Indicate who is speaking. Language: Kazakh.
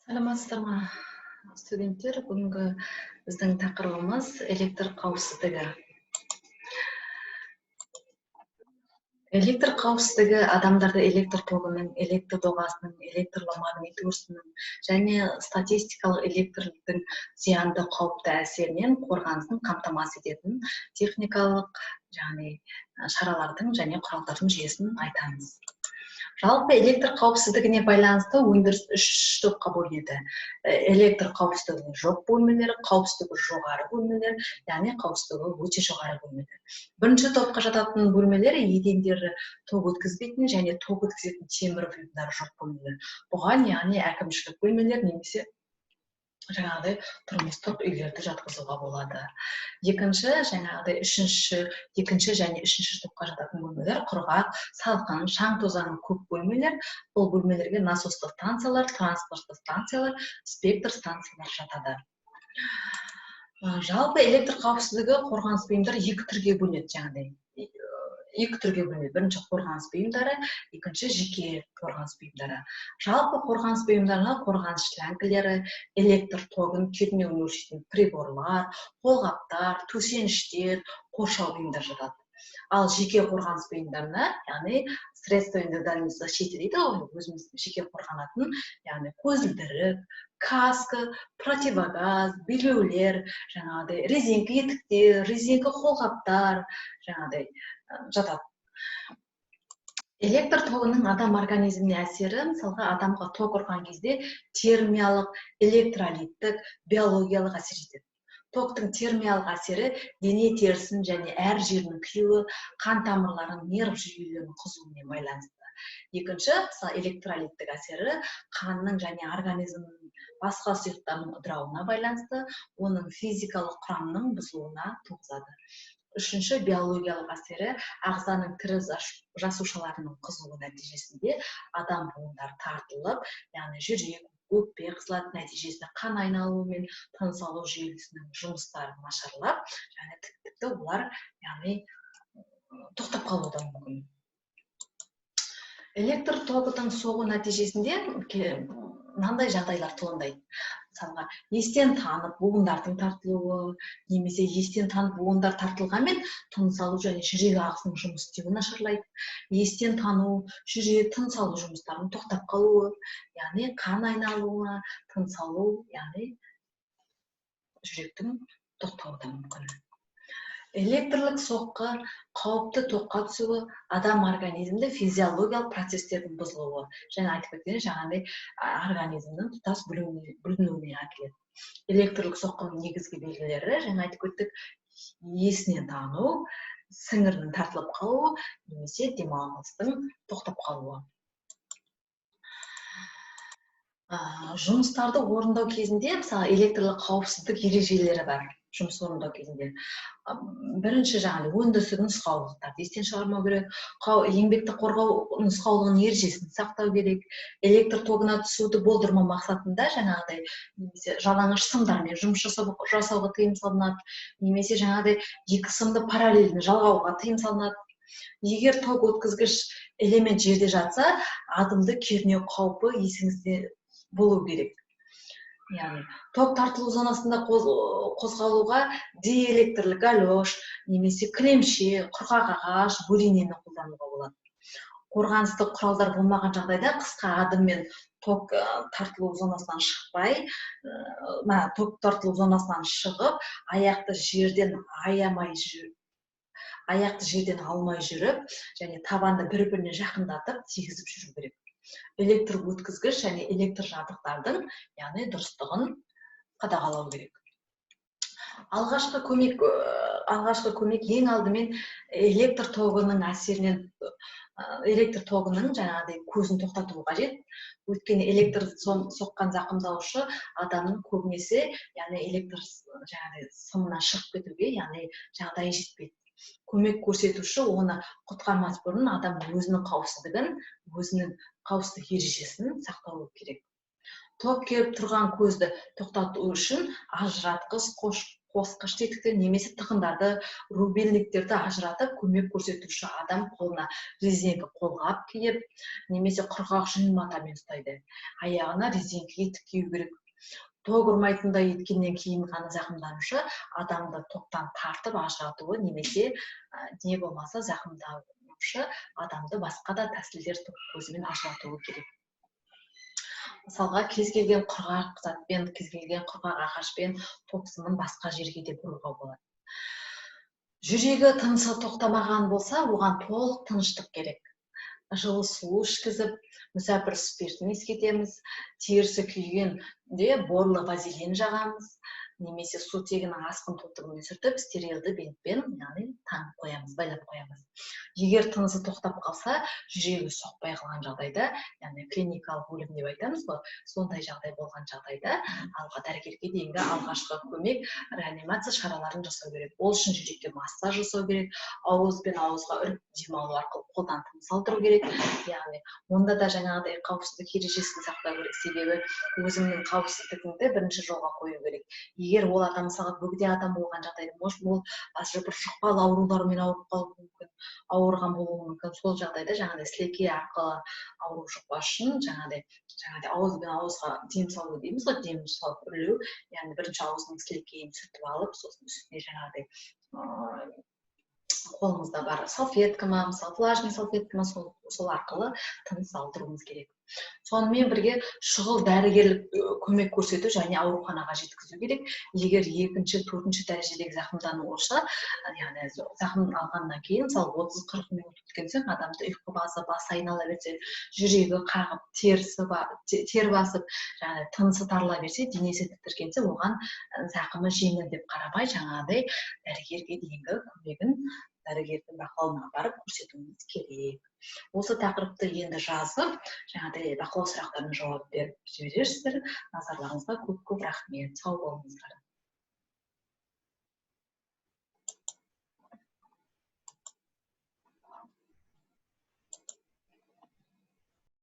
Speaker 1: Саламатсыздар ма, студенттер? Бүгінгі біздің тақырыбымыз электр қауіпсіздігі. Электр қауіпсіздігі адамдарды электр тогының, электр доғасының, электромагнит өрісінің және статистикалық электрліктің зиянды қауіпті әсерінен қорғанысын қамтамасыз ететін техникалық шаралардың және құралдардың жүйесін айтамыз. Жалпы электр қауіпсіздігіне байланысты өндіріс 3 топқа бөлінеді. Электр қауіпсіздігі жоқ бөлмелері, қауіпсіздігі жоғары бөлмелер, яғни қауіпсіздігі өте жоғары бөлмелер. Бірінші топқа жататын бөлмелер едендері ток өткізбейтін және ток өткізетін темір бұйымдары жоқ бөлмелер. Бұған яғни әкімшілік бөлмелер немесе тұрмыстық үйлерді жатқызуға болады. Екінші және үшінші топқа жататын бөлмелер құрғақ, салқын, шаң тозаңы көп бөлмелер. Бұл бөлмелерге насостық станциялар, транспорттық станциялар, спектр станциялар жатады. Жалпы электр қауіпсіздігі қорғаныс бұйымдары екі түрге бөлінеді. Бірінші қорғаныс бұйымдары, екінші жеке қорғаныс бұйымдары. Жалпы қорғаныс бұйымдарына қорғаныс шлангілері, электр тогын кернеуін өлшейтін приборлар, қолғаптар, төсеніштер, қоршау бұйымдар жатады. Ал жеке қорғаныс бұйымдарына, яғни средства индивидуальной защиты дейді, өзіміздің жеке қорғанатын, яғни көзілдірік, каска, противогаз, белбеулер, резинка етіктер, резинка қолғаптар, жатады. Электр тогының адам организміне әсері, мысалға адамға ток ұрған кезде термиялық, электролиттік, биологиялық әсер етеді. Токтың термиялық әсері дене терісін және әр жерінің күйуі, қан тамырларын, нерв жүйелерінің қызуымен байланысты. Екінші, электролиттік әсері қанның және организмнің басқа сұйықтардың ыдырауына байланысты, оның физикалық құрамының бұзылуына туғызады. Үшінші, биологиялық әсері ағзаның тірі жасушаларының қызуы нәтижесінде адам буындары тартылып, яғни жүрек, өкпе қысылады, нәтижесінде қан айналуы мен тыныс алу жүйесінің жұмыстары нашарлап, тіпті олар тоқтап қалуы да мүмкін. Электр тогының соғу нәтижесінде мынандай жағдайлар туындайды. Мысалға, естен танып буындардың тартылуы, немесе естен танып буындар тартылғанмен тыныс алу және жүрек ағысының жұмыс істеуі нашарлайды. Естен тану, жүрек, тыныс алу жұмыстарының тоқтап қалуы, яғни қан айналуына, тыныс алу, яғни жүректің тоқтауы да мүмкін. Электрлік соққы, қауіпті тоққа түсуі, адам организмде физиологиялық процестердің бұзылуы, және айтып кеткен организмнің тұтас бүлінуіне әкеледі. Электрлік соққының негізгі белгілері, айтып кеттік, есінен тану, сіңірінің тартылып қалуы, немесе демалыстың тоқтап қалуы. Жұмыстарды орындау кезінде, мысалы, электрлік қауіпсіздік ережелері бар. Жұмыс орындау кезінде. Бірінші өндірістік нұсқаулықтарды естен шығармау керек, еңбекті қорғау нұсқаулығының ережесін сақтау керек, электр тогына түсуді болдырмау мақсатында немесе жалаңаш сымдармен жұмыс жасауға тыйым салынады, немесе екі сымды параллельно жалғауға тыйым салынады. Егер ток өткізгіш элемент жерде жатса, атомды кернеу қаупі есіңізде болу керек. Ток тартылу зонасында қозғалуға диэлектрлік галош, немесе кілемше, құрғақ ағаш, бөренені қолдануға болады. Қорғаныстық құралдар болмаған жағдайда қысқа адыммен ток тартылу зонасынан шығып, аяқты жерден алмай жүріп, және табанды бір-біріне жақындатып, тигізіп жүру керек. Электр өткізгіш және электр жабдықтардың, дұрыстығын қадағалау керек. Алғашқы көмек ең алдымен электр тогының әсерінен, электр тогының көзін тоқтатуы қажет. Өйткені электр соққан зақымдаушы адамның көбінесе, электр сымынан шығып кетуге, жағдайы жетпейді. Көмек көрсетуші оны құтқармас бұрын адам өзінің қауіпсіздігін, өзінің қауіпсіздік ережесін сақтауы керек. Ток келіп тұрған көзді тоқтату үшін ажыратқыш қосқыш тетіктер немесе тығындарды, рубильниктерді ажыратып, көмек көрсетуші адам қолына резинка қолғап киіп, немесе құрғақ жүн матамен ұстайды. Аяғына резинкаға тікеу керек. Тоқ ұрмайтындай еткеннен кейін ғана зақымданушы адамды тоқтан тартып ажыратуы немесе не болмаса зақымданушы адамды басқа да тәсілдер көзімен ажыратуы керек. Мысалға, кез келген құрғақ затпен, кез келген құрғақ ағашпен тоқсымын басқа жерге де бұруға болады. Жүрегі тынысы тоқтамаған болса, оған толық тыныштық керек. Жылы су ішкізіп, мүсәпір спиртін ескетеміз, терісі күйгенде борлы вазелин жағамыз, немесе сутегінің асқын тотығымен сүртіп, стерилді бинтпен, яғни таңып қоямыз, байлап қоямыз. Егер тынысы тоқтап қалса, жүрегі соқпай қалған жағдайда, яғни клиникалық өлім деп айтамыз ғой, сондай жағдай болған жағдайда, дәрігерге дейінгі алғашқы көмек, реанимация шараларын жасау керек. Ол үшін жүрекке массаж жасау керек, ауызбен ауызға үріп демалу арқылы қолдан тыныс алдыру керек. Яғни, онда да жаңағыдай қауіпсіздік ережесін сақтау керек, себебі өзіңнің қауіпсіздігіңді бірінші жолға қою керек. Егер ол адам мысалға бөгде адам болған жағдайда, ол бір жұқпалы аурулармен ауырып қалуы мүмкін, ауырған болуы мүмкін. Сол жағдайда жаңағыдай сілекей арқылы ауру жұқпас үшін жаңағыдай ауызбен ауызға дем салу дейміз ғой, дем салып үрлеу, яғни бірінші аузының сілекейін сүртіп алып, сосын үстіне жаңағыдай қолымызда бар салфетка ма, мысалы влажный салфетка ма, сол арқылы тыныс алдыруымыз керек. Сонымен бірге шұғыл дәрігерлік көмек көрсету және ауруханаға жеткізу керек. Егер екінші, төртінші дәрежедегі зақымдану болса, яғни зақым алғаннан кейін, мысалы 30-40 минут өткен соң адамды ұйқы басып, басы айнала берсе, жүрегі қағып, тер басып, жаңағыдай тынысы тарыла берсе, денесі тітіркенсе, оған зақымы жеңіл деп қарамай, жаңағыдай дәрігерге дейінгі көмегін дәрігердің бақылауына барып көрсетуіміз керек. Осы тақырыпты енді жазып, жаңағыдай бақылау сұрақтарына жауап беріп жіберерсіздер. Назарларыңызға көп рахмет. Сау болыңыздар.